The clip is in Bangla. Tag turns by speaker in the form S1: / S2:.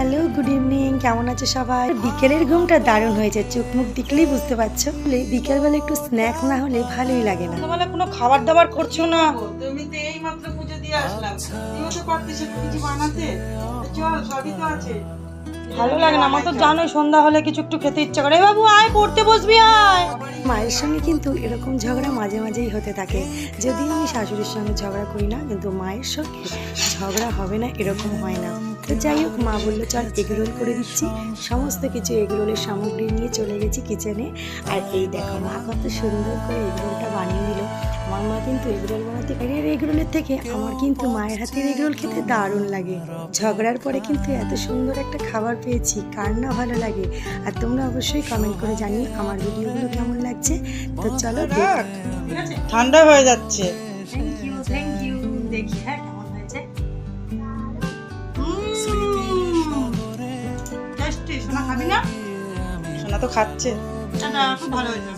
S1: Hello, good evening. কেমন আছে সবাই? বিকেলের ঘুমটা দারুণ হয়েছে, চোখ মুখ দেখলেই বুঝতে পারছো। বিকেলবেলা একটু স্ন্যাক্স না হলে ভালোই লাগে না।
S2: সকালবেলা কোনো খাবার দাবার করছো না?
S3: তুমি তো এই মাত্র পুজো দিয়ে আসলাম, তুমিও তো পারতিস একটু কিছু বানাতে। চল, সবই তো আছে।
S2: ভালো লাগে না, আমার তো জানোই সন্ধ্যা হলে কিছু একটু খেতে ইচ্ছা করে। এই বাবু আয়, পড়তে বসবি আয়।
S1: মায়ের সঙ্গে কিন্তু এরকম ঝগড়া মাঝে মাঝেই হতে থাকে। যদিও আমি শাশুড়ির সঙ্গে ঝগড়া করি না, কিন্তু মায়ের সঙ্গে ঝগড়া হবে না এরকম হয় না। তো যাই হোক, মা বললো চল এগরোল করে দিচ্ছি। সমস্ত কিছু এগরোলের সামগ্রী নিয়ে চলে গেছি কিচেনে। আর এই দেখো, মা কত সুন্দর করে এগরোলটা বানিয়ে দিল। আমার মা কিন্তু এগরোল বানাতে পারে, আর এগরোলের থেকে আমার কিন্তু মায়ের হাতের এগরোল খেতে দারুণ লাগে। ঝগড়ার পরে কিন্তু এত সুন্দর একটা খাবার পেয়েছি, কার না ভালো লাগে। আর তোমরা অবশ্যই কমেন্ট করে জানিও আমার ভিডিওগুলো কেমন লাগছে। তো চলো দেখ।
S3: ঠান্ডা হয়ে যাচ্ছে।
S1: Thank you. দেখি হ্যাঁ কেমন হয়েছে।
S3: টেস্টি, সোনা খাবি না? সোনা তো খাচ্ছে। খুব ভালো হয়েছে।